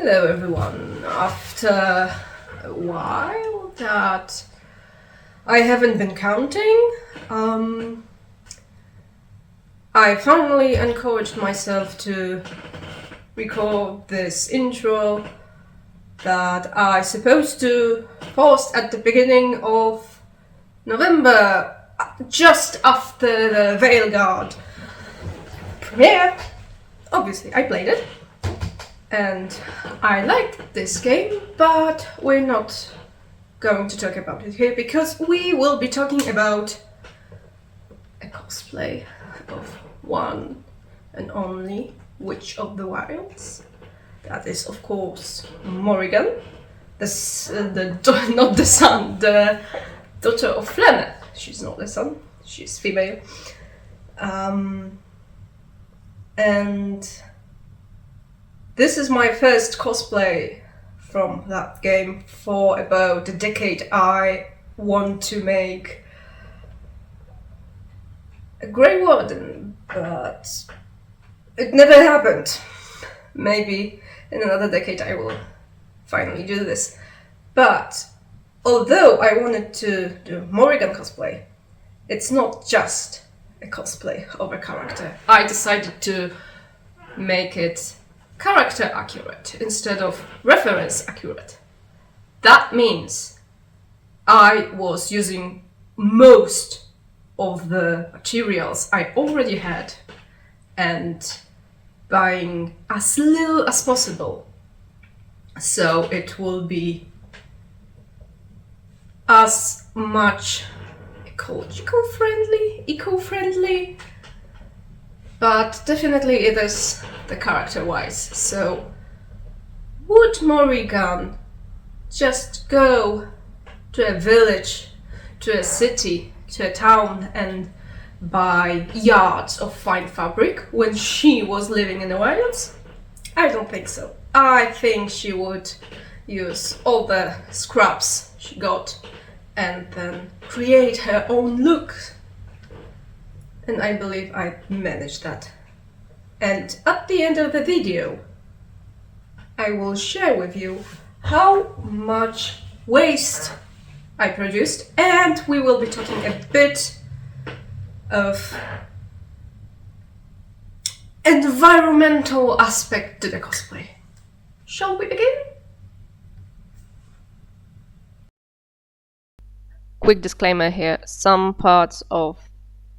Hello everyone. After a while that I haven't been counting, I finally encouraged myself to record this intro that I supposed to post at the beginning of November, just after the Veilguard premiere. Obviously, I played it. And I liked this game, but we're not going to talk about it here because we will be talking about a cosplay of one and only Witch of the Wilds. That is, of course, Morrigan, the daughter of Flemeth. She's not the son, she's female. And this is my first cosplay from that game for about a decade. I want to make a Grey Warden, but it never happened. Maybe in another decade I will finally do this. But although I wanted to do Morrigan cosplay, it's not just a cosplay of a character. I decided to make it character accurate instead of reference accurate. That means I was using most of the materials I already had and buying as little as possible, so it will be as much eco-friendly, but definitely it is the character-wise. So would Morrigan just go to a village, to a city, to a town and buy yards of fine fabric when she was living in the wilds? I don't think so. I think she would use all the scraps she got and then create her own look. And I believe I managed that. And at the end of the video, I will share with you how much waste I produced, and we will be talking a bit of environmental aspect to the cosplay. Shall we begin? Quick disclaimer here, some parts of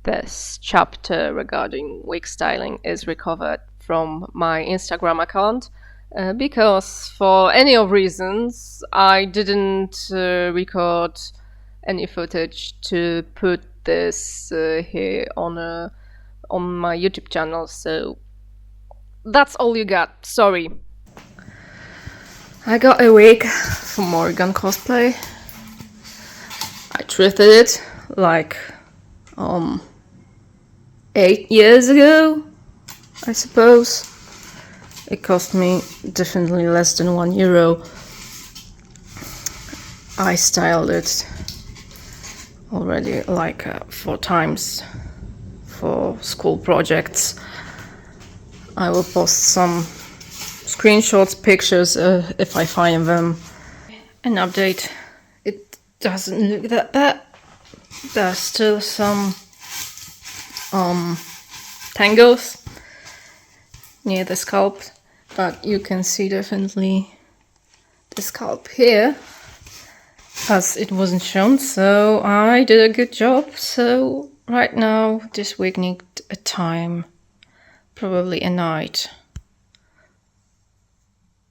this chapter regarding wig styling is recovered from my Instagram account because for any of reasons I didn't record any footage to put this here on my YouTube channel, so that's all you got. Sorry. I got a wig for Morrigan cosplay. I thrifted it like 8 years ago, I suppose. It cost me definitely less than €1. I styled it already like 4 times for school projects. I will post some screenshots, pictures if I find them. An update. It doesn't look that bad. There's still some tangles near the scalp, but you can see definitely the scalp here as it wasn't shown, so I did a good job. So right now this wig needs a time, probably a night,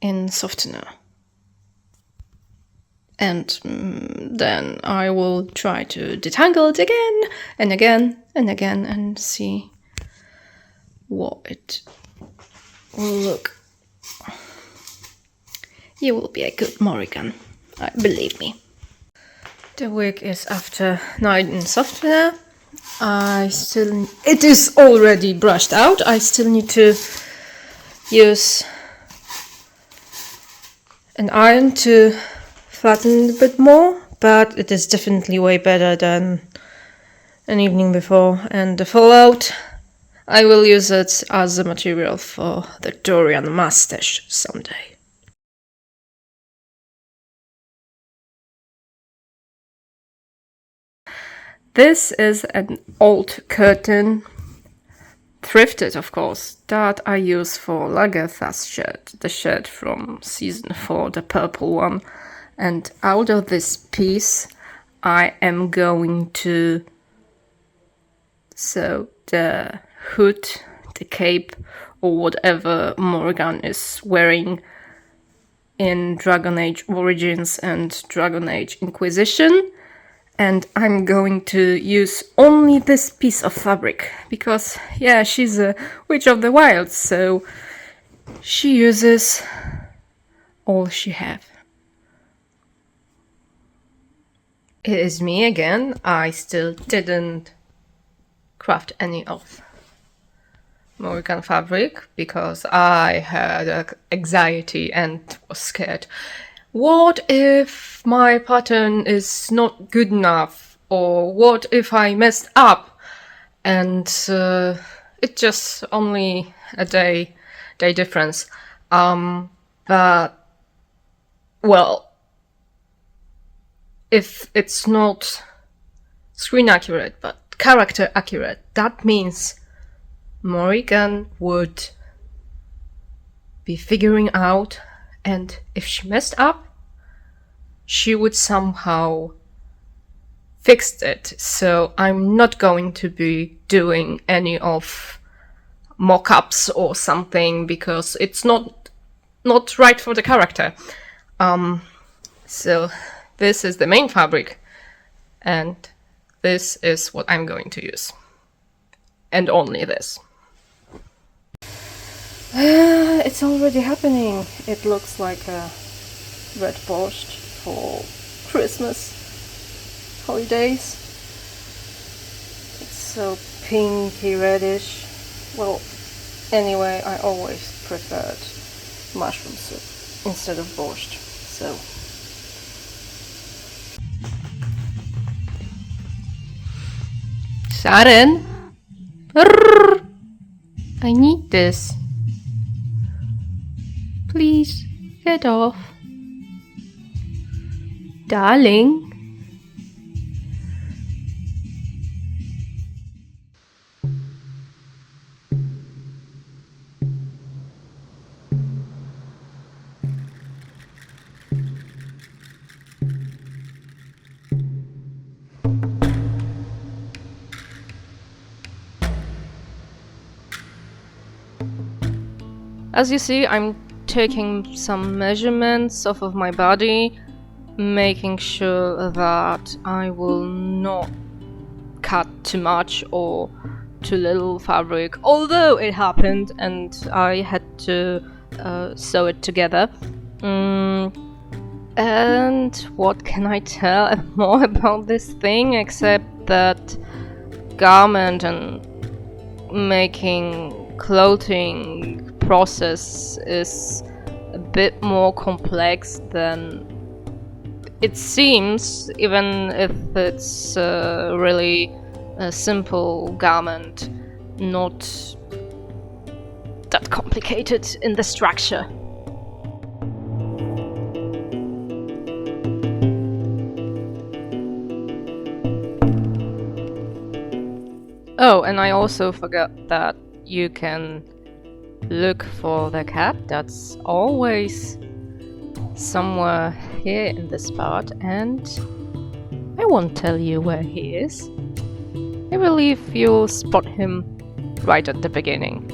in softener, and then I will try to detangle it again and again and again and see what it will look. You will be a good Morrigan, believe me. The wig is after night in softener. It is already brushed out. I still need to use an iron to flatten it a bit more, but it is definitely way better than an evening before. And the fallout, I will use it as a material for the Dorian mustache someday. This is an old curtain, thrifted of course, that I use for Lagertha's shirt, the shirt from season 4, the purple one. And out of this piece I am going to sew the hood, the cape, or whatever Morrigan is wearing in Dragon Age Origins and Dragon Age Inquisition. And I'm going to use only this piece of fabric because, yeah, she's a witch of the wilds, so she uses all she have. It is me again. I still didn't craft any of Morrigan fabric because I had anxiety and was scared. What if my pattern is not good enough? Or what if I messed up? And it's just only a day difference. But, well, if it's not screen accurate, but character accurate, that means Morrigan would be figuring out, and if she messed up, she would somehow fix it. So I'm not going to be doing any of mock-ups or something because it's not right for the character. So this is the main fabric, and this is what I'm going to use. And only this. It's already happening. It looks like a red borscht for Christmas holidays. It's so pinky reddish. Well, anyway, I always preferred mushroom soup instead of borscht. So Sharon, I need this. Please get off. Darling. As you see, I'm taking some measurements off of my body, making sure that I will not cut too much or too little fabric, although it happened and I had to sew it together. And what can I tell more about this thing except that garment and making clothing process is a bit more complex than it seems, even if it's really a simple garment, not that complicated in the structure. Oh, and I also forgot that you can look for the cat. That's always somewhere here in this part, and I won't tell you where he is. I believe you'll spot him right at the beginning.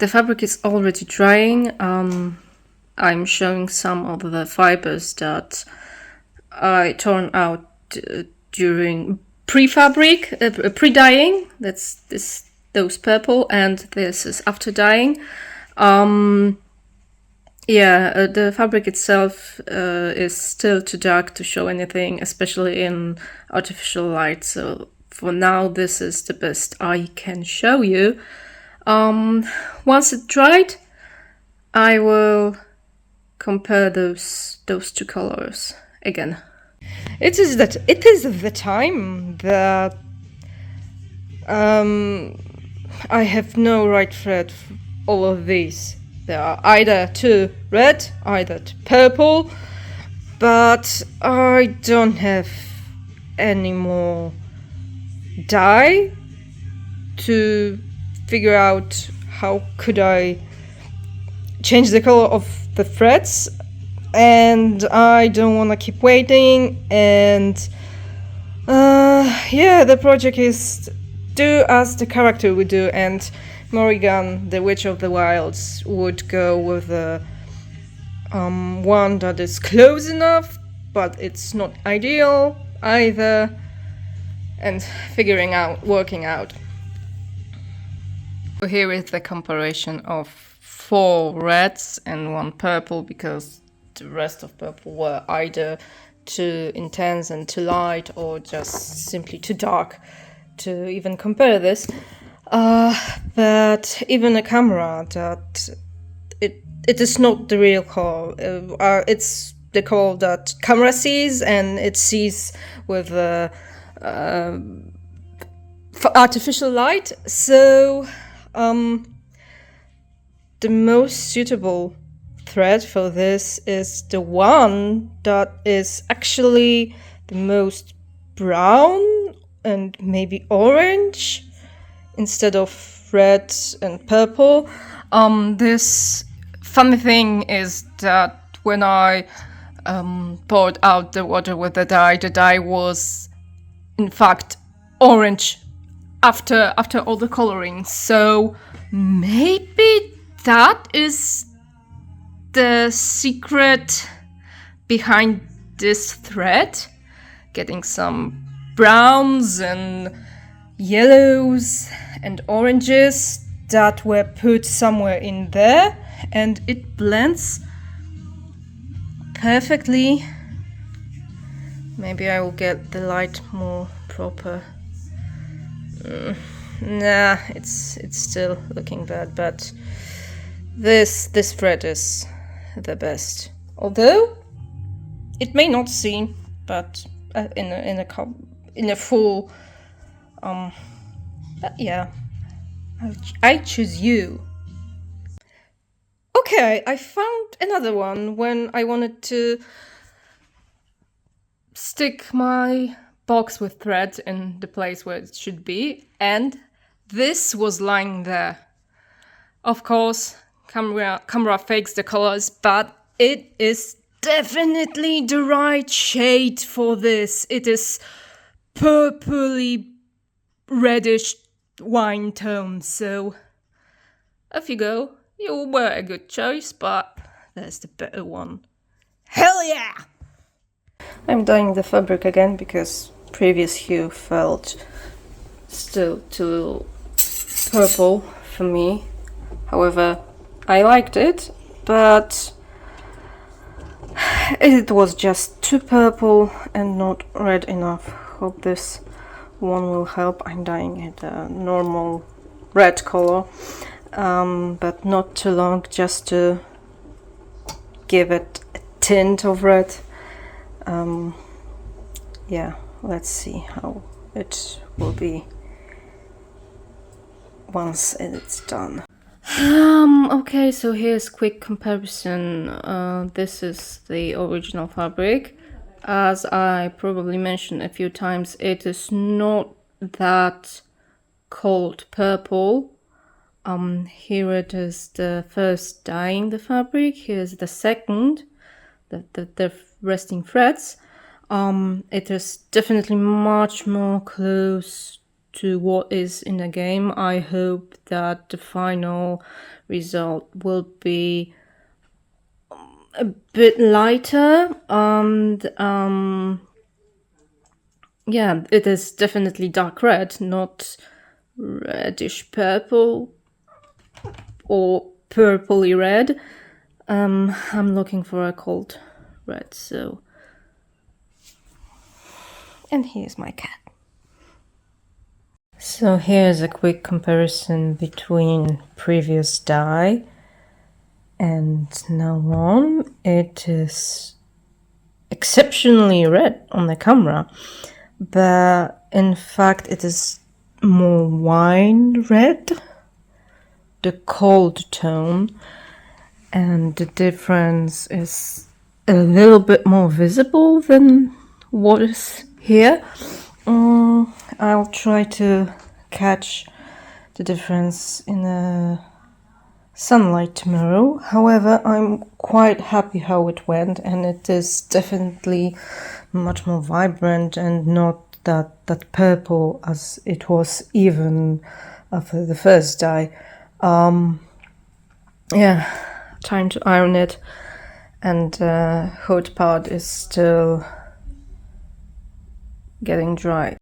The fabric is already drying. I'm showing some of the fibers that I torn out during pre-dyeing. That's those purple, and this is after dyeing. The fabric itself is still too dark to show anything, especially in artificial light. So for now, this is the best I can show you. Once it dried, I will compare those two colors again. It is the time that I have no right thread for all of these. They are either too red, either too purple, but I don't have any more dye to figure out how could I change the color of the threads, and I don't want to keep waiting. And the project is do as the character would do, and Morrigan, the Witch of the Wilds, would go with the one that is close enough, but it's not ideal either, and working out. So here is the comparison of 4 reds and 1 purple, because the rest of purple were either too intense and too light, or just simply too dark to even compare this. But even a camera that it is not the real color. It's the color that camera sees, and it sees with artificial light. So the most suitable thread for this is the one that is actually the most brown and maybe orange instead of red and purple. This funny thing is that when I poured out the water with the dye was in fact orange after all the coloring. So maybe that is the secret behind this thread, getting some browns and yellows and oranges that were put somewhere in there, and it blends perfectly. Maybe I will get the light more proper. Nah, it's still looking bad, but this thread is the best. Although it may not seem, but in a full yeah, I choose you. Okay, I found another one when I wanted to stick my box with thread in the place where it should be, and this was lying there. Of course, camera fakes the colors, but it is definitely the right shade for this. It is purpley reddish wine tone, so off you go. You were a good choice, but there's the better one. Hell yeah! I'm dyeing the fabric again because previous hue felt still too purple for me. However, I liked it, but it was just too purple and not red enough. Hope this one will help. I'm dyeing it a normal red color, but not too long, just to give it a tint of red. Yeah, let's see how it will be once it's done. Okay, so here's quick comparison. This is the original fabric. As I probably mentioned a few times, it is not that cold purple. Here it is the first dyeing the fabric. Here's the second, the resting threads. It is definitely much more close to what is in the game. I hope that the final result will be a bit lighter, and yeah, it is definitely dark red, not reddish purple or purpley red. I'm looking for a cold red, so. And here's my cat. So here's a quick comparison between previous dye and now on. It is exceptionally red on the camera, but in fact it is more wine red, the cold tone, and the difference is a little bit more visible than what is here. I'll try to catch the difference in the sunlight tomorrow. However, I'm quite happy how it went, and it is definitely much more vibrant and not that purple as it was even after the first dye. Yeah, time to iron it, and the hood part is still getting dry.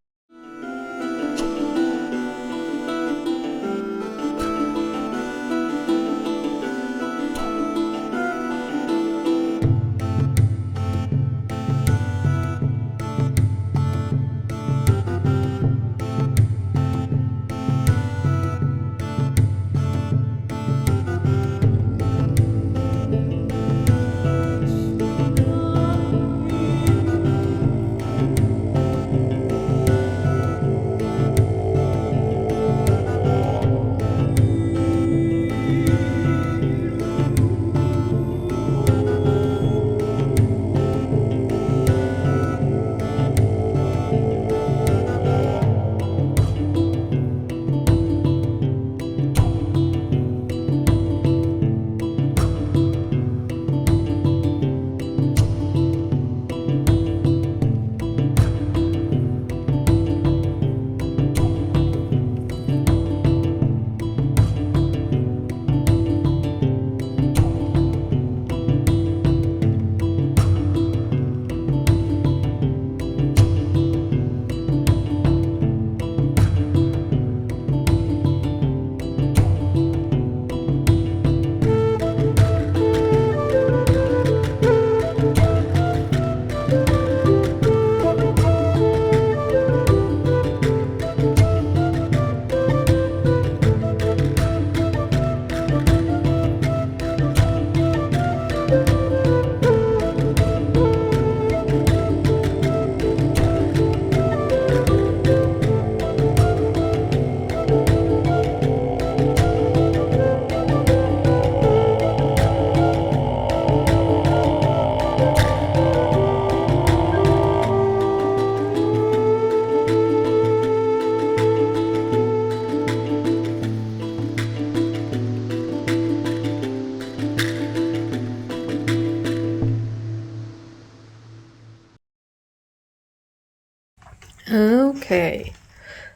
Okay,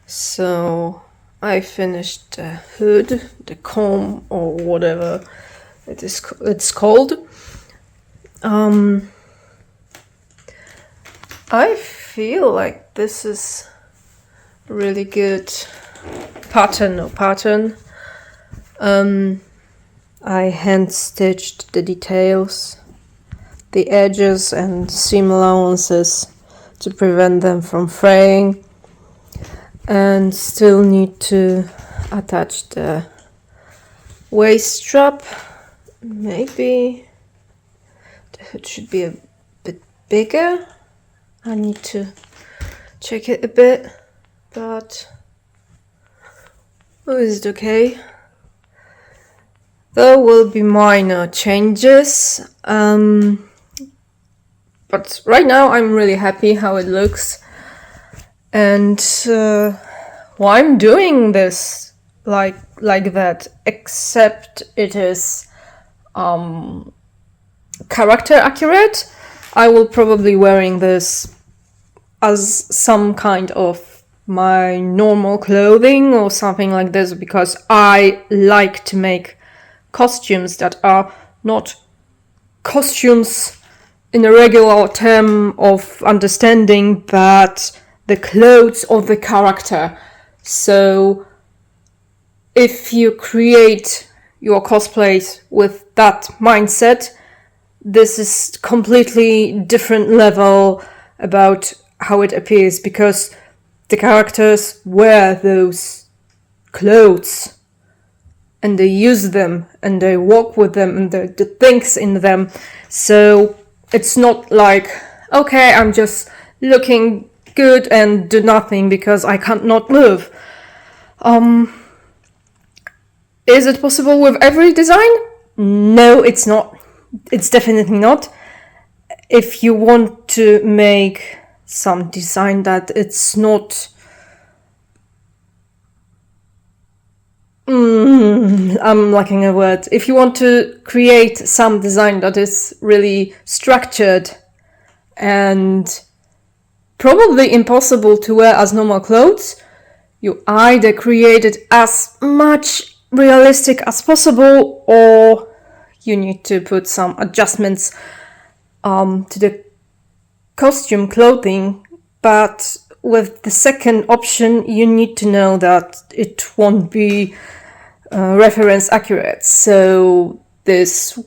so I finished the hood, the comb, or whatever it's called. I feel like this is really good pattern. I hand stitched the details, the edges and seam allowances to prevent them from fraying, and still need to attach the waist strap. Maybe the hood should be a bit bigger. I need to check it a bit, but is it okay? There will be minor changes, but right now I'm really happy how it looks, and why I'm doing this like that, except it is character accurate. I will probably wearing this as some kind of my normal clothing or something like this, because I like to make costumes that are not costumes in a regular term of understanding, but the clothes of the character. So if you create your cosplays with that mindset, this is completely different level about how it appears, because the characters wear those clothes and they use them and they walk with them and they do things in them. So it's not like, okay, I'm just looking good and do nothing because I can't not move. Is it possible with every design? No, it's not. It's definitely not. If you want to make some design that it's not... I'm lacking a word. If you want to create some design that is really structured and probably impossible to wear as normal clothes, you either create it as much realistic as possible, or you need to put some adjustments to the costume clothing. But with the second option, you need to know that it won't be reference accurate. So this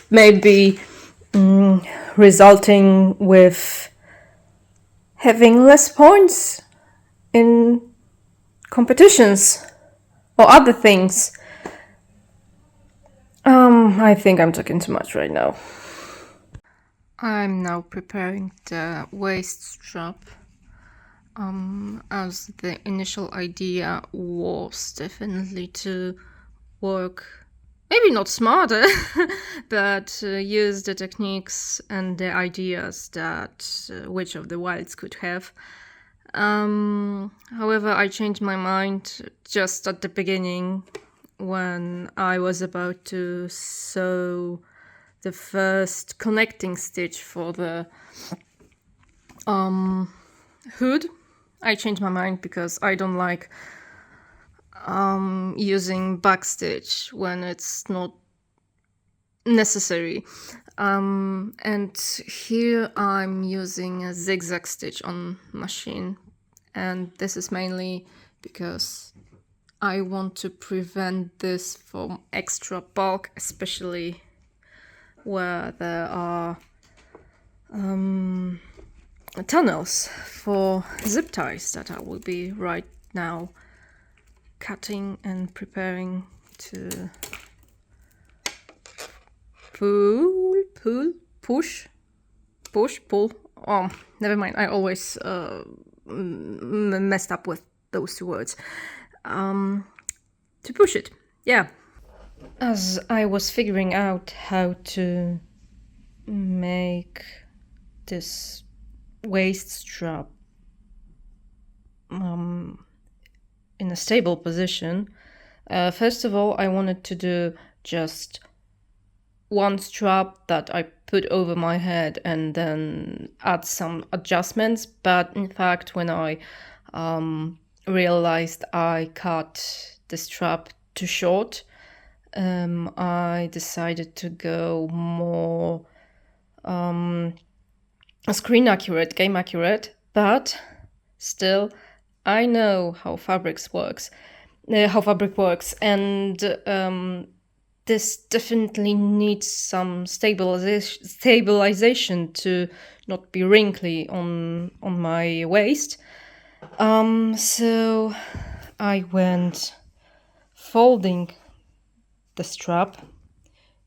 may be resulting with having less points in competitions or other things. I think I'm talking too much right now. I'm now preparing the waist strap, as the initial idea was definitely to work, maybe not smarter, but use the techniques and the ideas that Witch of the Wilds could have. However, I changed my mind just at the beginning when I was about to sew the first connecting stitch for the hood. I changed my mind because I don't like using backstitch when it's not necessary. And here I'm using a zigzag stitch on machine, and this is mainly because I want to prevent this from extra bulk, especially where there are tunnels for zip ties that I will be right now cutting and preparing to pull. Oh, never mind. I always messed up with those two words. To push it, yeah. As I was figuring out how to make this waist strap in a stable position, first of all, I wanted to do just one strap that I put over my head and then add some adjustments. But in fact, when I realized I cut the strap too short, I decided to go more screen accurate, game accurate, but still I know how fabric works, and this definitely needs some stabilization to not be wrinkly on my waist. So I went folding the strap.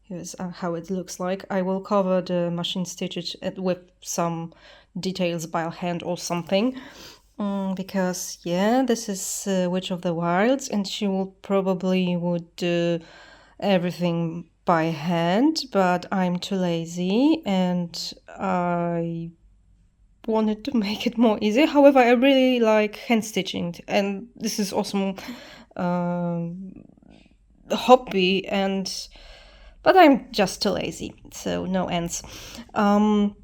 Here's how it looks like. I will cover the machine stitches with some details by hand or something, because yeah, this is Witch of the Wilds, and she would do everything by hand, but I'm too lazy and I wanted to make it more easy. However, I really like hand stitching, and this is awesome hobby, but I'm just too lazy, so no ends. And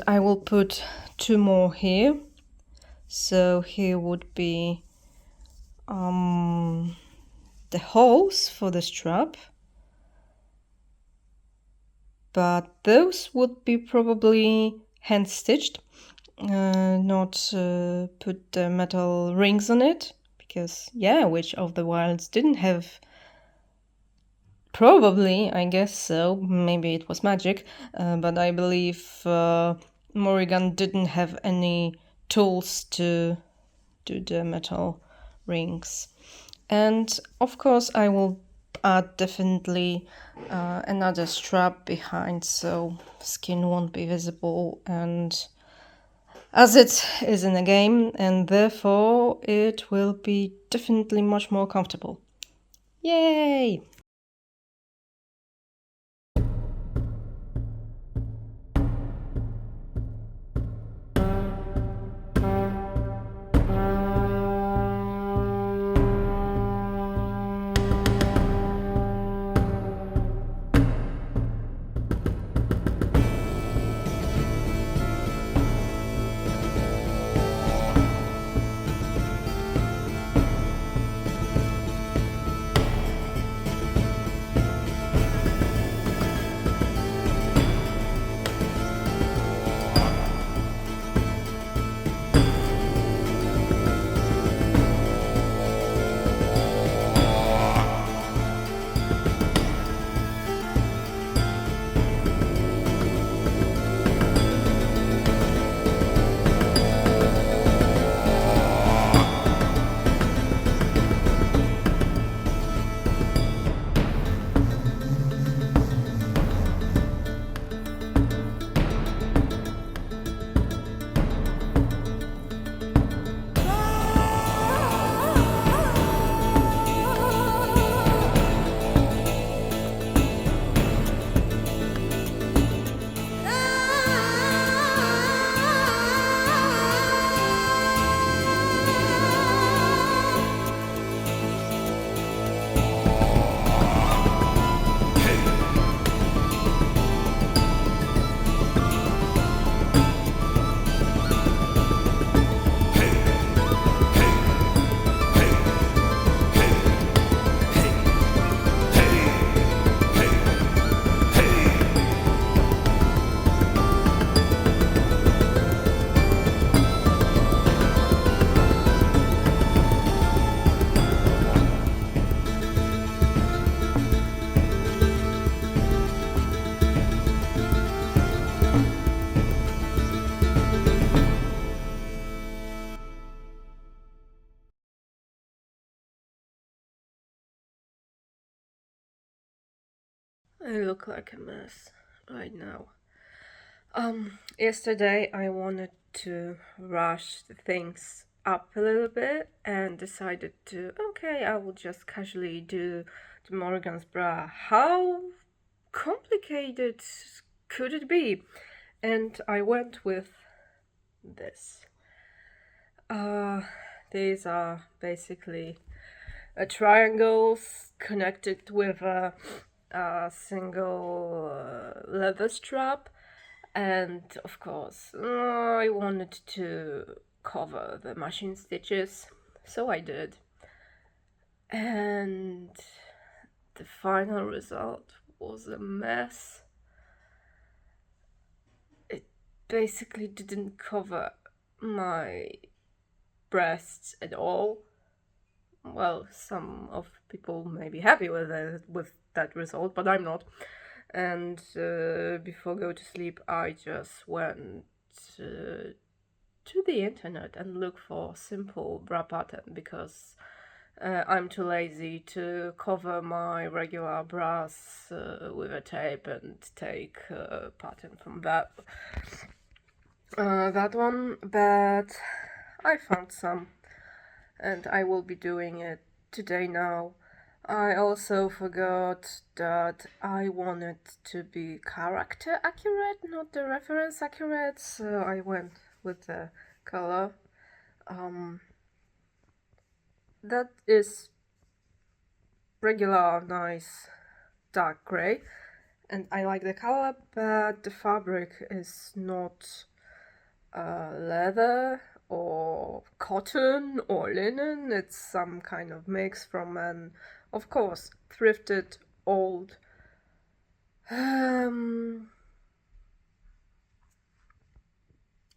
I will put 2 more here. So here would be the holes for the strap, but those would be probably hand stitched, not put the metal rings on it, because yeah, which of the wilds didn't have? Probably, I guess so. Maybe it was magic, but I believe Morrigan didn't have any tools to do the metal rings. And of course, I will add definitely another strap behind so skin won't be visible, and as it is in a game, and therefore it will be definitely much more comfortable. Yay! I look like a mess right now. Yesterday I wanted to rush the things up a little bit and decided to, okay, I will just casually do the Morrigan's bra. How complicated could it be? And I went with this. These are basically triangles connected with a single leather strap, and of course I wanted to cover the machine stitches, so I did, and the final result was a mess. It basically didn't cover my breasts at all. Well, some of people may be happy with that result, but I'm not. And before go to sleep, I just went to the internet and looked for simple bra pattern, because I'm too lazy to cover my regular bras with a tape and take a pattern from that one. But I found some, and I will be doing it today now. I also forgot that I wanted to be character accurate, not the reference accurate, so I went with the color. That is regular, nice dark grey, and I like the color, but the fabric is not leather or cotton or linen. It's some kind of mix from an, of course, thrifted old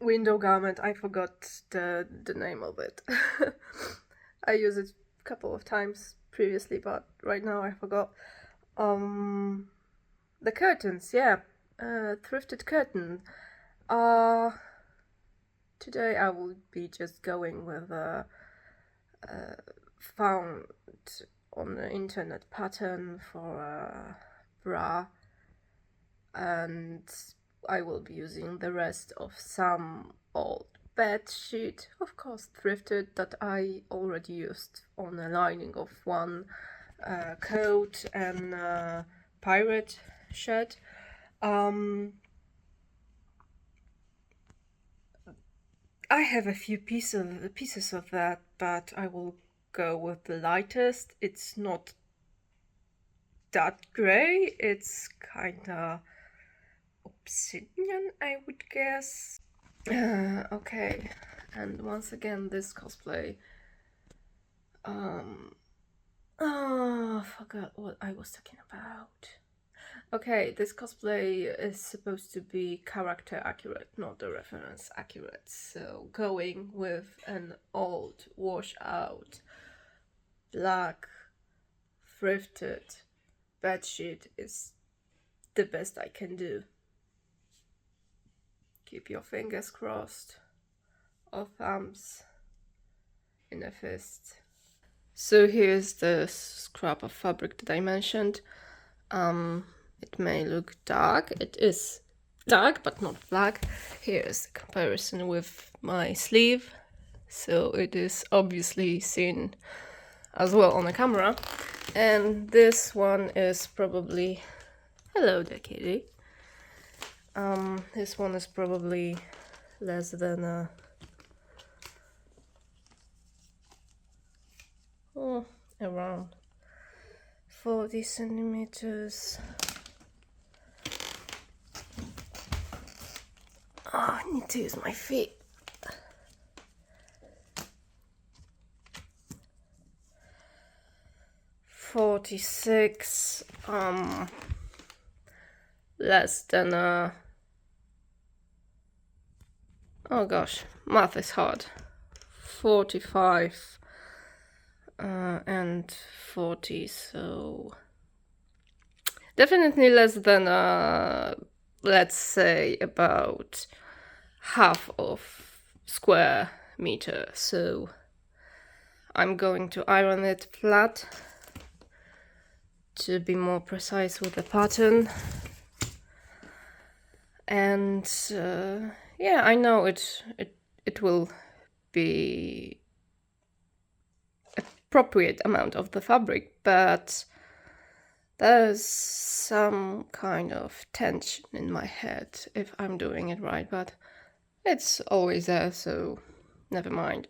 window garment. I forgot the name of it. I used it a couple of times previously, but right now I forgot. The curtains, yeah, thrifted curtain. Today I will be just going with a found on the internet pattern for a bra, and I will be using the rest of some old bed sheet, of course thrifted, that I already used on the lining of one coat and pirate shirt. I have a few pieces of that, but I will go with the lightest. It's not that grey, it's kinda obsidian, I would guess. Okay, and once again, this cosplay. Oh, I forgot what I was talking about. Okay, this cosplay is supposed to be character accurate, not the reference accurate. So going with an old, wash out, black, thrifted bedsheet is the best I can do. Keep your fingers crossed or thumbs in a fist. So here's the scrap of fabric that I mentioned. It may look dark. It is dark, but not black. Here's the comparison with my sleeve. So it is obviously seen as well on the camera. And this one is probably... Hello there, kitty. This one is probably less than around 40 centimeters. Oh, I need to use my feet. $46, less than oh gosh, math is hard. 45 and 40, so definitely less than let's say about half of square meter. So I'm going to iron it flat to be more precise with the pattern. And yeah, I know it will be appropriate amount of the fabric, but there's some kind of tension in my head if I'm doing it right, but it's always there, so never mind.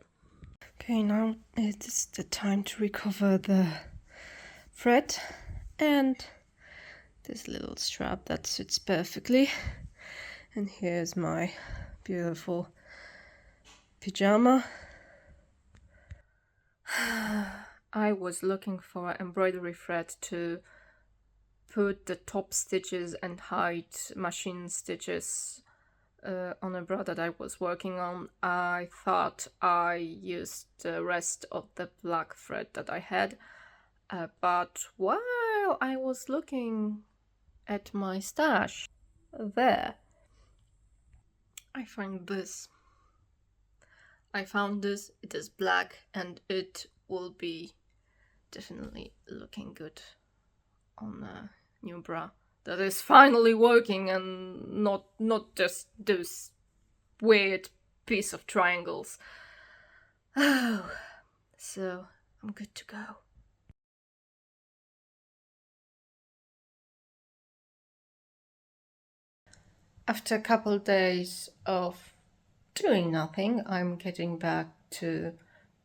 Okay, now it's the time to recover the thread and this little strap that sits perfectly. And here's my beautiful pyjama. I was looking for embroidery thread to put the top stitches and hide machine stitches on a bra that I was working on. I thought I used the rest of the black thread that I had, but while I was looking at my stash there, I found this. It is black and it will be definitely looking good on a new bra that is finally working and not just those weird piece of triangles. Oh, so I'm good to go. After a couple days of doing nothing, I'm getting back to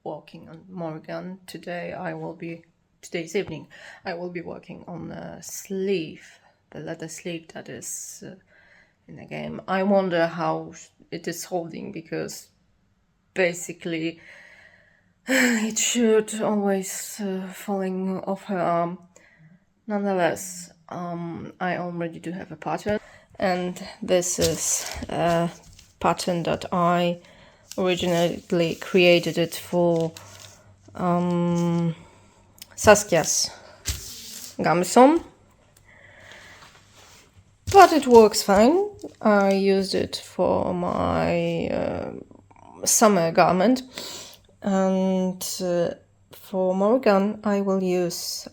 working on Morrigan. Today's evening, I will be working on the sleeve, the leather sleeve that is in the game. I wonder how it is holding, because basically it should always falling off her arm. Nonetheless, I already do have a pattern, and this is a pattern that I originally created it for Saskia's gamson, but it works fine. I used it for my summer garment, and for Morrigan I will use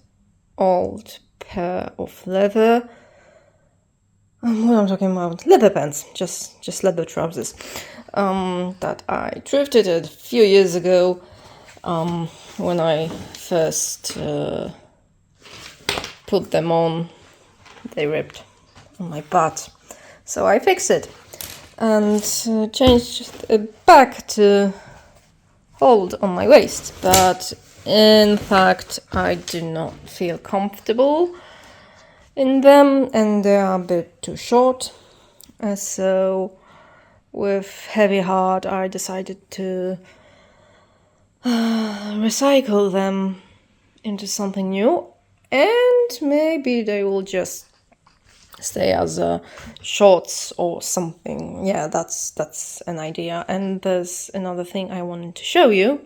old pair of leather. What I'm talking about? Leather pants, just leather trousers that I thrifted a few years ago when I first put them on. They ripped on my butt, so I fixed it and changed it back to hold on my waist, but in fact I do not feel comfortable in them and they are a bit too short, so with heavy heart I decided to recycle them into something new, and maybe they will just stay as shorts or something. Yeah, that's an idea. And there's another thing I wanted to show you.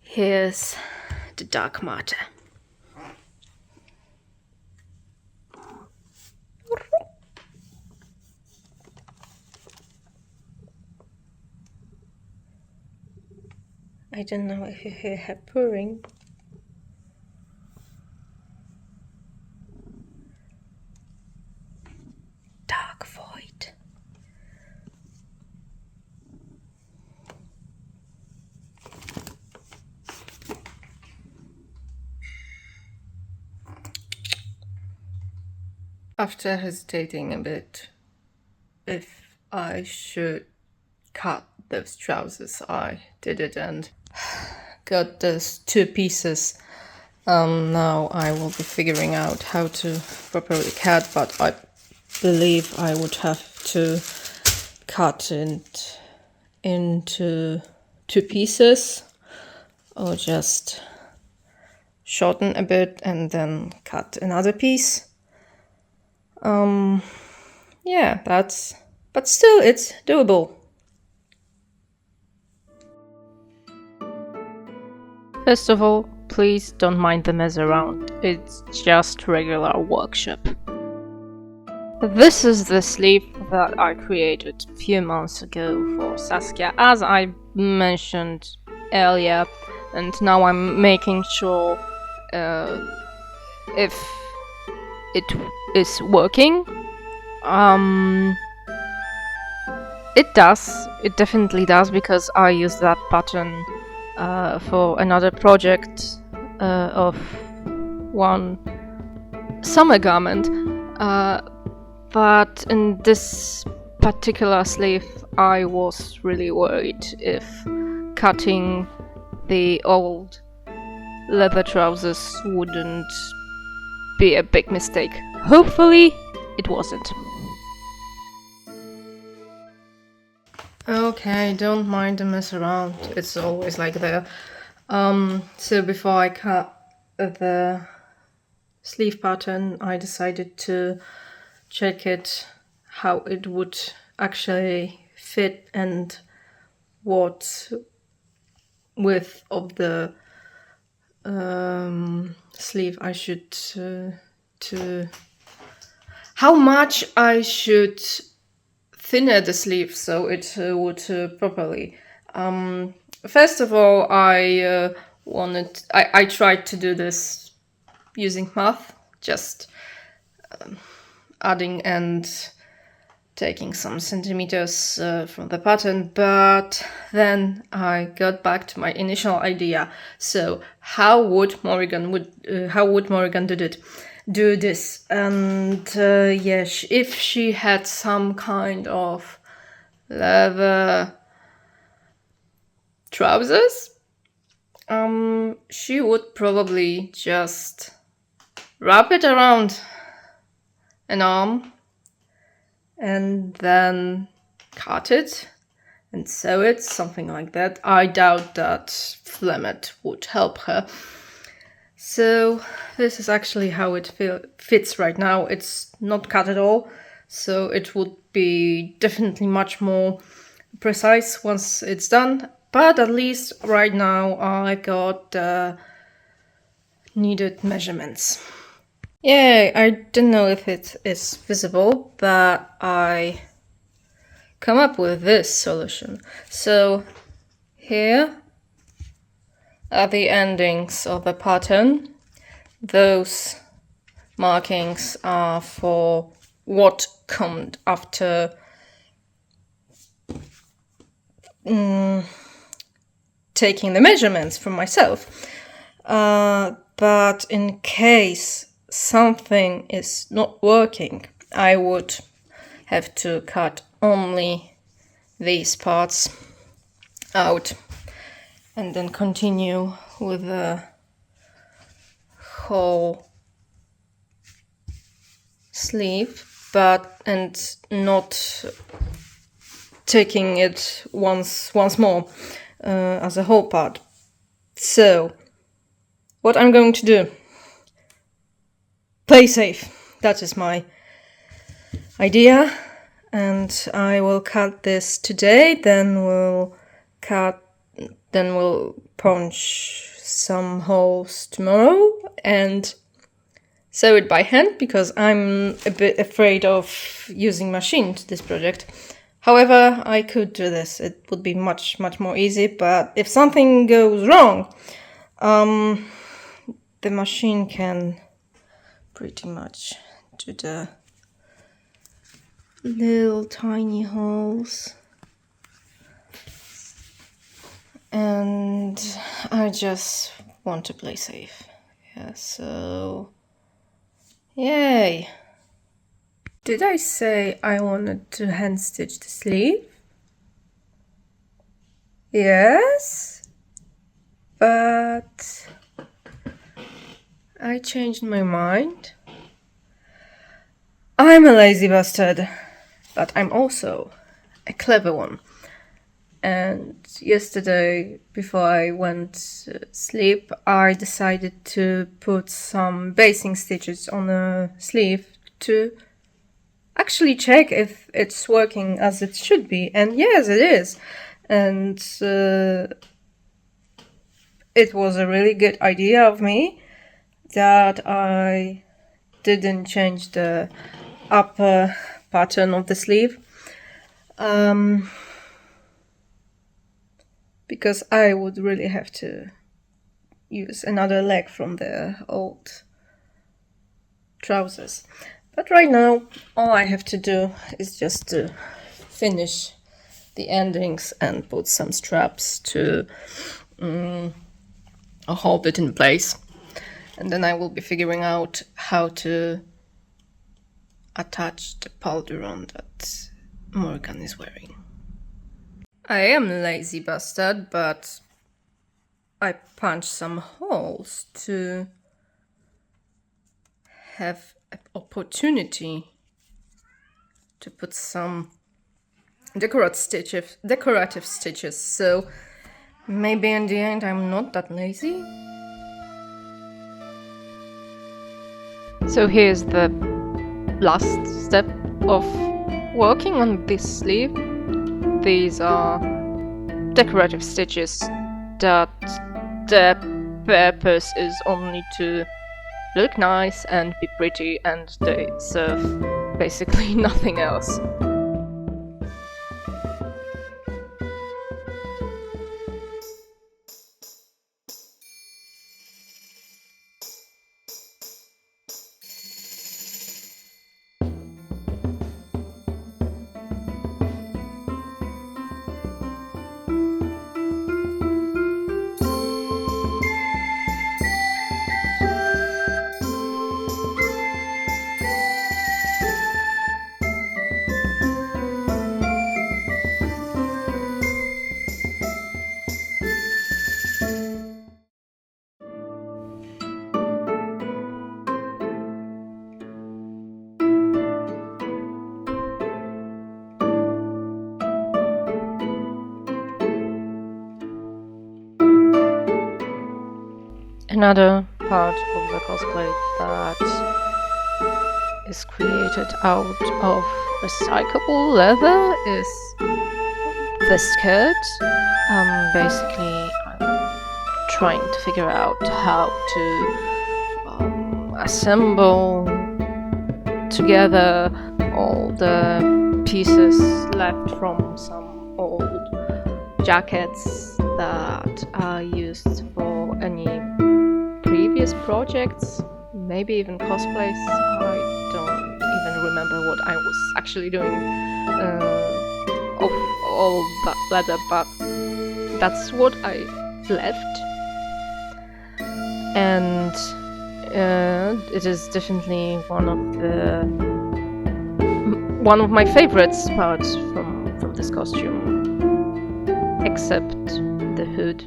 Here's the dark matter. I don't know if you hear her purring. Dark void. After hesitating a bit if I should cut those trousers, I did it and got those 2 pieces. Now I will be figuring out how to properly cut, but I believe I would have to cut it into 2 pieces or just shorten a bit and then cut another piece. Yeah, but still it's doable. First of all, please don't mind the mess around. It's just regular workshop. This is the sleeve that I created a few months ago for Saskia, as I mentioned earlier, and now I'm making sure if it is working. It does. It definitely does, because I used that pattern for another project of one summer garment, but in this particular sleeve I was really worried if cutting the old leather trousers wouldn't be a big mistake. Hopefully it wasn't. Okay, don't mind the mess around. It's always like that. So before I cut the sleeve pattern, I decided to check it, how it would actually fit and what width of the sleeve I should how much I should thinner the sleeve so it would properly. First of all, I tried to do this using math, just adding and taking some centimeters from the pattern, but then I got back to my initial idea. So how would Morrigan do this? And yes, if she had some kind of leather trousers, she would probably just wrap it around an arm and then cut it and sew it, something like that. I doubt that Flemet would help her. So this is actually how it fits right now. It's not cut at all, so it would be definitely much more precise once it's done. But at least right now I got the needed measurements. Yay! I don't know if it is visible, but I come up with this solution. So here are the endings of the pattern. Those markings are for what comes after taking the measurements from myself. But in case something is not working, I would have to cut only these parts out and then continue with the whole sleeve, and not taking it once more as a whole part. So what I'm going to do, play safe. That is my idea, and I will cut this today. Then we'll punch some holes tomorrow and sew it by hand, because I'm a bit afraid of using machine to this project. However, I could do this. It would be much more easy, but if something goes wrong, the machine can pretty much do the little tiny holes. And I just want to play safe. Yeah, so yay! Did I say I wanted to hand stitch the sleeve? Yes, but I changed my mind. I'm a lazy bastard, but I'm also a clever one. And yesterday, before I went to sleep, I decided to put some basing stitches on the sleeve to actually check if it's working as it should be. And yes, it is. And it was a really good idea of me that I didn't change the upper pattern of the sleeve. Because I would really have to use another leg from the old trousers. But right now, all I have to do is just to finish the endings and put some straps to hold it in place. And then I will be figuring out how to attach the pauldron that Morrigan is wearing. I am a lazy bastard, but I punched some holes to have an opportunity to put some decorative stitches. So maybe in the end I'm not that lazy. So here's the last step of working on this sleeve. These are decorative stitches that their purpose is only to look nice and be pretty, and they serve basically nothing else. Another part of the cosplay that is created out of recyclable leather is the skirt. Basically, I'm trying to figure out how to assemble together all the pieces left from some old jackets that are used for any previous projects, maybe even cosplays. I don't even remember what I was actually doing of all that leather, but that's what I left. And it is definitely one of my favorites parts from this costume, except the hood.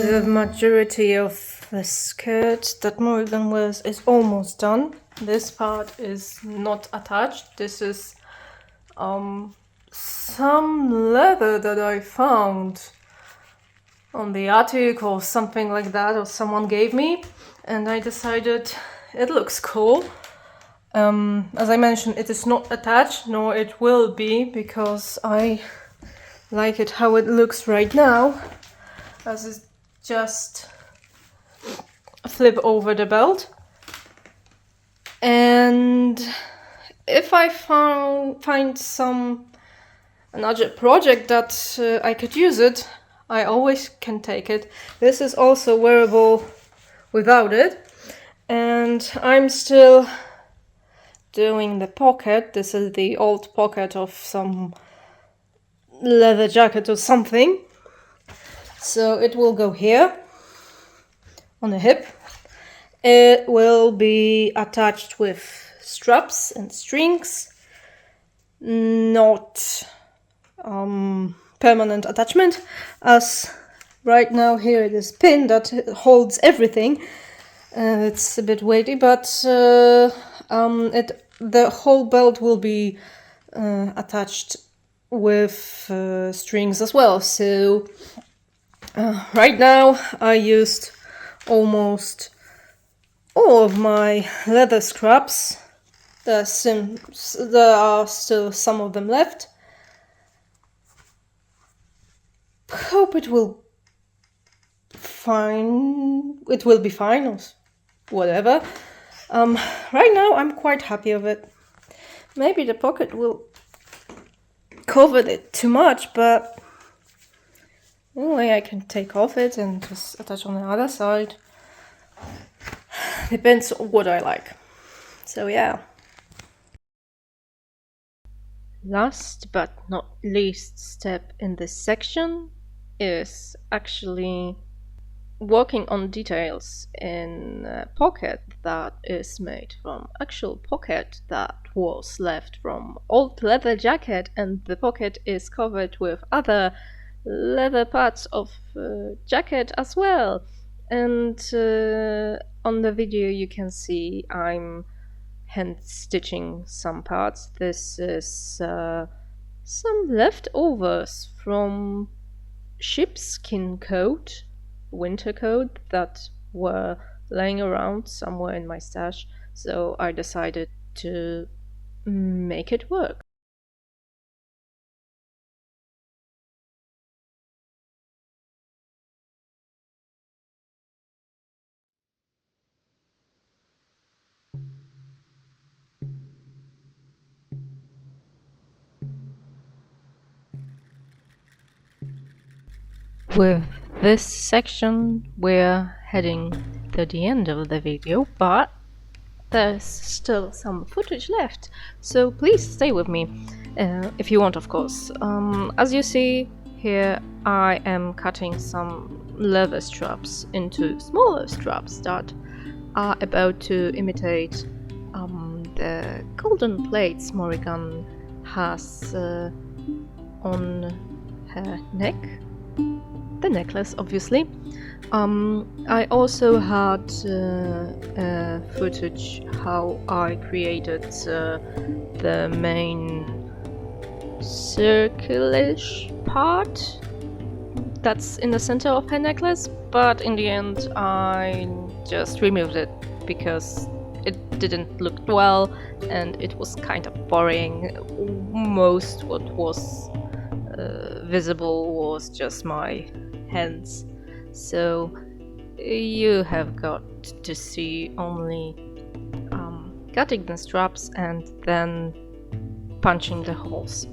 The majority of the skirt that Morrigan wears is almost done. This part is not attached. This is some leather that I found on the attic or something like that, or someone gave me, and I decided it looks cool. As I mentioned, it is not attached, nor it will be, because I like it how it looks right now, as it's just flip over the belt. And if I find another project that I could use it, I always can take it. This is also wearable without it, and I'm still doing the pocket. This is the old pocket of some leather jacket or something. So it will go here on the hip. It will be attached with straps and strings, not permanent attachment, as right now here it is pin that holds everything. It's a bit weighty, but the whole belt will be attached with strings as well. So right now I used almost all of my leather scraps. There are still some of them left. Hope it will be fine or whatever. Right now I'm quite happy of it. Maybe the pocket will cover it too much, but anyway, I can take off it and just attach on the other side. Depends on what I like. So yeah. Last but not least step in this section is actually working on details in a pocket that is made from actual pocket that was left from old leather jacket, and the pocket is covered with other leather parts of jacket as well. And on the video you can see I'm hand stitching some parts. This is some leftovers from sheepskin coat, winter coat, that were laying around somewhere in my stash, so I decided to make it work. With this section we're heading to the end of the video, but there's still some footage left, so please stay with me, if you want, of course. As you see here, I am cutting some leather straps into smaller straps that are about to imitate the golden plates Morrigan has on her neck. The necklace, obviously. I also had footage how I created the main circle-ish part that's in the center of her necklace, but in the end I just removed it because it didn't look well and it was kind of boring. Most what was visible was just my hands, so you have got to see only cutting the straps and then punching the holes.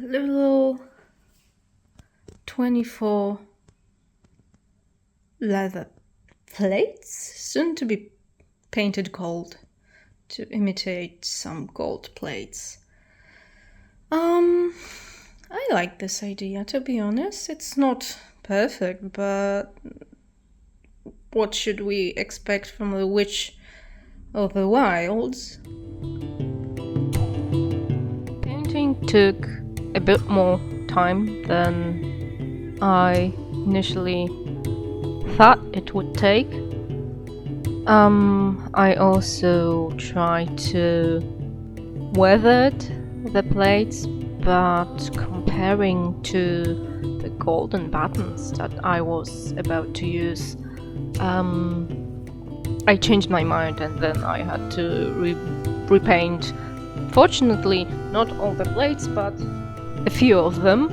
Little 24 leather plates, soon to be painted gold to imitate some gold plates. I like this idea, to be honest. It's not perfect, but what should we expect from the Witch of the Wilds? Painting took a bit more time than I initially thought it would take. I also tried to weather the plates, but comparing to the golden buttons that I was about to use, I changed my mind and then I had to repaint. Fortunately, not all the plates, but a few of them.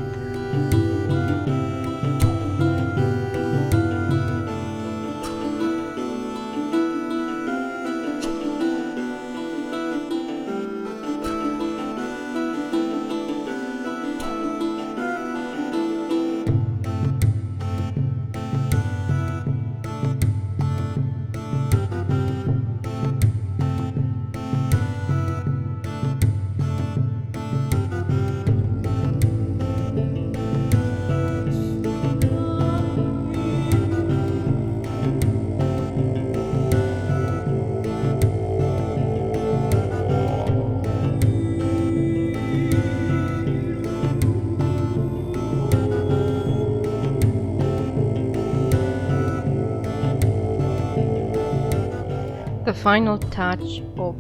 The final touch of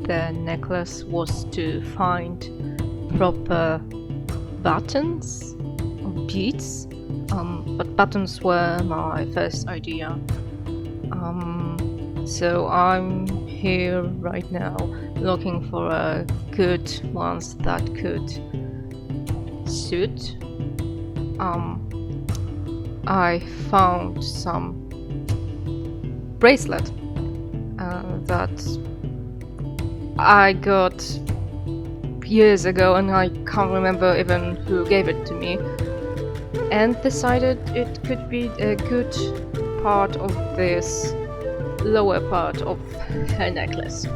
the necklace was to find proper buttons or beads, but buttons were my first idea. So I'm here right now looking for a good ones that could suit. I found some bracelet that I got years ago and I can't remember even who gave it to me, and decided it could be a good part of this lower part of her necklace.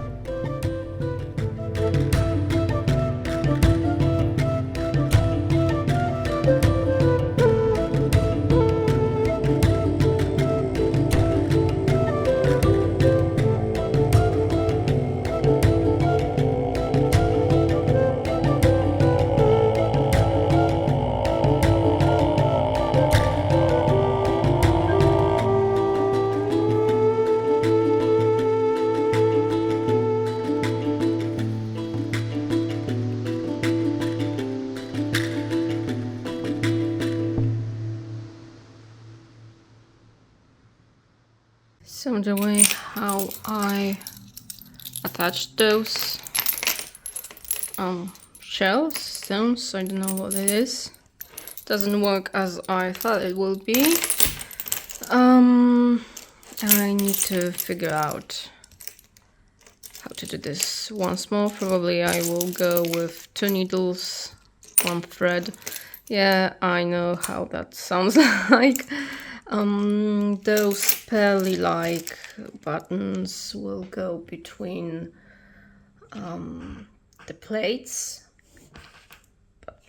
So the way how I attached those shells stones. I don't know what it is. Doesn't work as I thought it will be. I need to figure out how to do this once more. Probably I will go with 2 needles, 1 thread. Yeah, I know how that sounds like. Those pearly-like buttons will go between the plates. But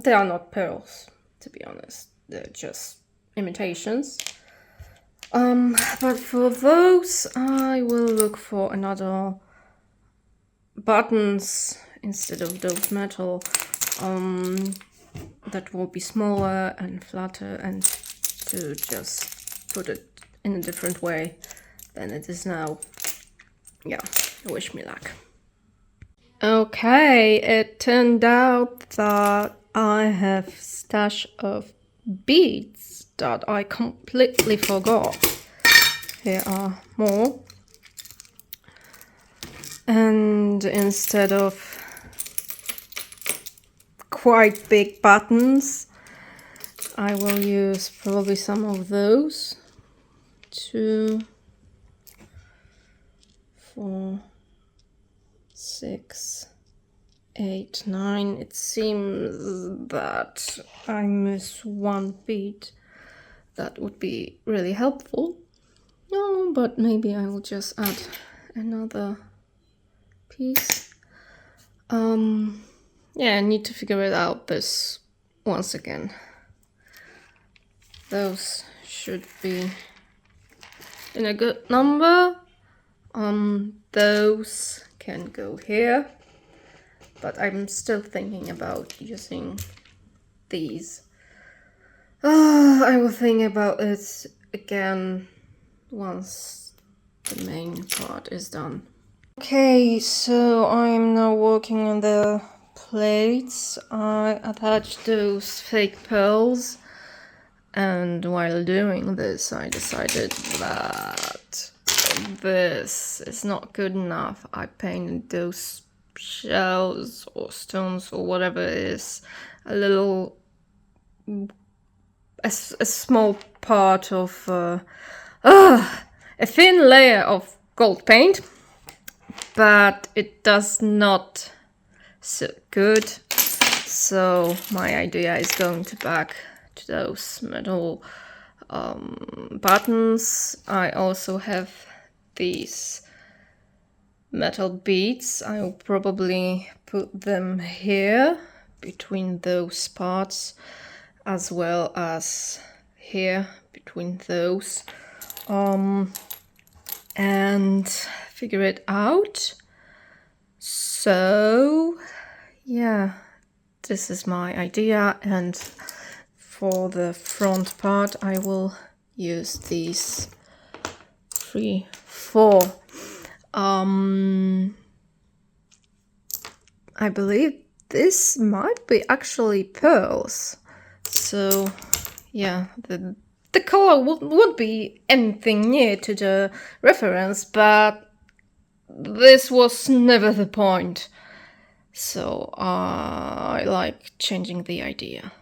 they are not pearls, to be honest. They're just imitations. But for those, I will look for another buttons instead of those metal that will be smaller and flatter, and to just put it in a different way than it is now. Yeah, wish me luck. Okay, it turned out that I have stash of beads that I completely forgot. Here are more. And instead of quite big buttons, I will use probably some of those. 2, 4, 6, 8, 9. It seems that I miss 1 bead. That would be really helpful. No, but maybe I will just add another piece. Yeah, I need to figure it out this once again. Those should be in a good number. Those can go here, but I'm still thinking about using these. I will think about it again once the main part is done. Okay, so I'm now working on the plates. I attached those fake pearls, and while doing this I decided that this is not good enough. I painted those shells or stones or whatever it is a small part of a thin layer of gold paint, but it does not look good. So my idea is going back to those metal buttons. I also have these metal beads. I will probably put them here between those parts, as well as here between those, and figure it out. So yeah, this is my idea, and for the front part I will use these 3, 4. I believe this might be actually pearls. So yeah, the color won't be anything near to the reference, but this was never the point. So I like changing the idea.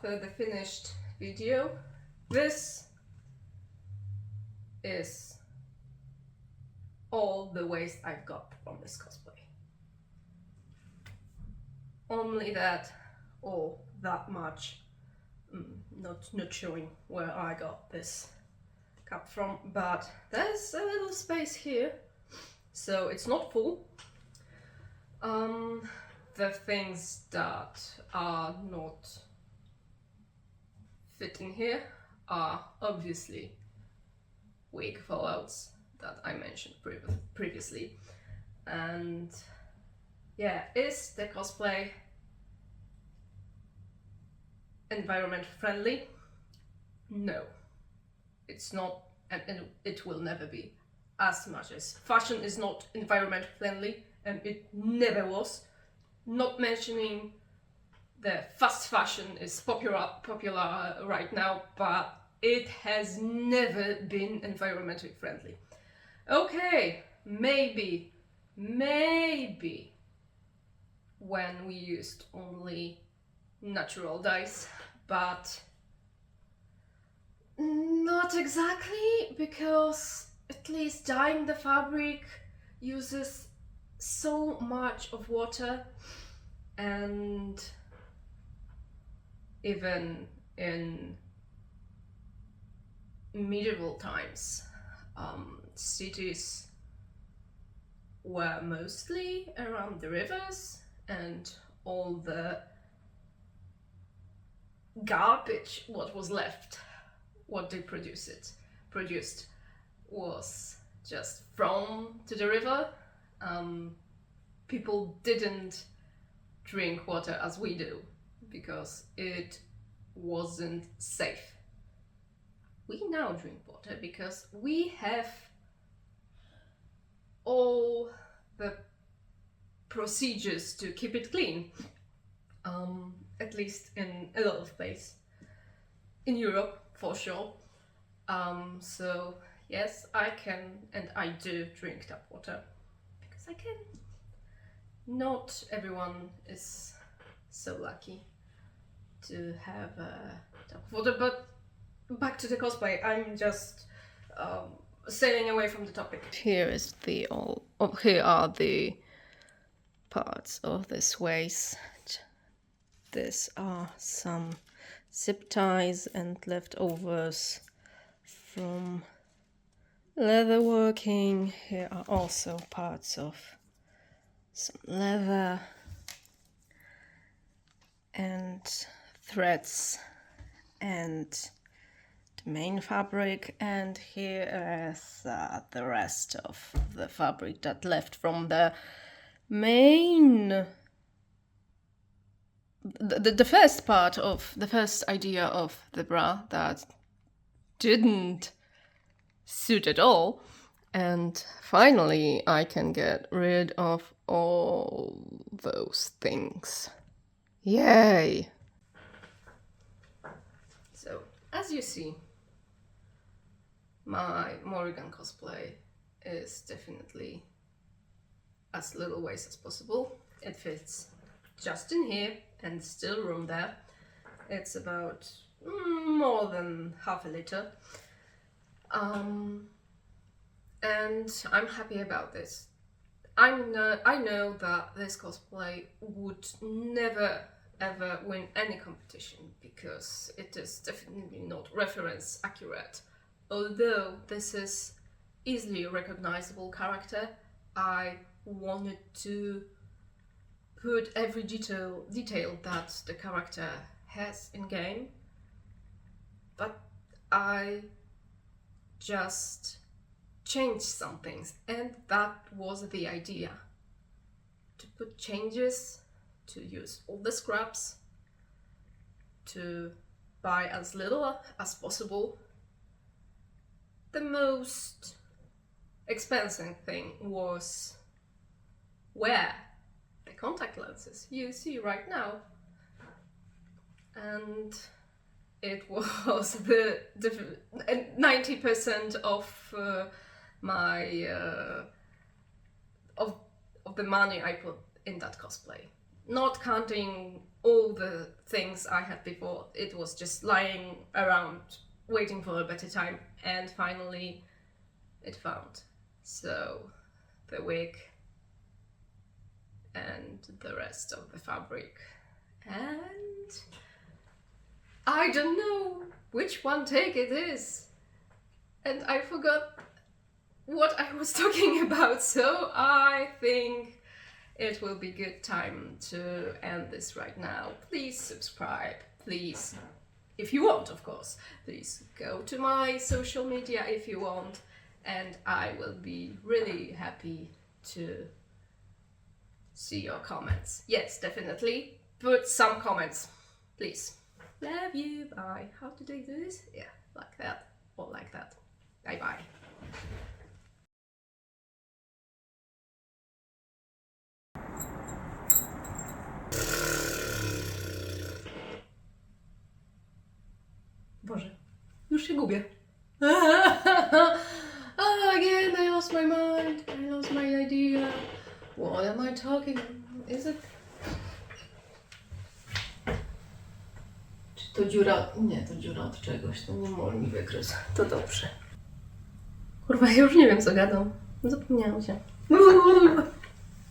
after the finished video. This is all the waste I've got from this cosplay. Only that, or that much. Not showing where I got this cap from, but there's a little space here, so it's not full. The things that are not fitting here are obviously wig fallouts that I mentioned previously. And yeah, is the cosplay environment friendly? No, it's not, and it will never be. As much as fashion is not environment friendly, and it never was. Not mentioning the fast fashion is popular right now, but it has never been environmentally friendly. Okay, maybe when we used only natural dyes, but not exactly, because at least dyeing the fabric uses so much of water, and even in medieval times, cities were mostly around the rivers, and all the garbage what was left, what they produced was just thrown to the river. People didn't drink water as we do because it wasn't safe. We now drink water because we have all the procedures to keep it clean, at least in a lot of places in Europe, for sure. So yes, I can and I do drink tap water because I can. Not everyone is so lucky to have tap water, but back to the cosplay. I'm just sailing away from the topic. Here are the parts of this waist. These are some zip ties and leftovers from leatherworking. Here are also parts of some leather and threads and the main fabric, and here is the rest of the fabric that left from the main the first part of the first idea of the bra that didn't suit at all. And finally I can get rid of all those things. Yay! So, as you see, my Morrigan cosplay is definitely as little waste as possible. It fits just in here and still room there. It's about more than half a liter. And I'm happy about this. I know that this cosplay would never ever win any competition because it is definitely not reference accurate. Although this is easily recognizable character, I wanted to put every detail that the character has in game, but I just changed some things, and that was the idea. To put changes, to use all the scraps, to buy as little as possible. The most expensive thing was wear the contact lenses you see right now, and it was the 90% of my of the money I put in that cosplay, not counting all the things I had before. It was just lying around, waiting for a better time, and finally it found. So the wig and the rest of the fabric. And I don't know which one take it is. And I forgot what I was talking about, so I think it will be good time to end this right now. Please subscribe, please, if you want, of course. Please go to my social media if you want, and I will be really happy to see your comments. Yes, definitely. Put some comments, please. Love you, bye. How did I do this? Yeah, like that, or like that. Bye bye. Boże, już się gubię. Again, I lost my mind. I lost my idea. What am I talking? Is it? Czy to dziura? Nie, to dziura od czegoś. To nie mol mi wygryzł. To dobrze. Kurwa, ja już nie wiem co gadam. Zapomniałam się.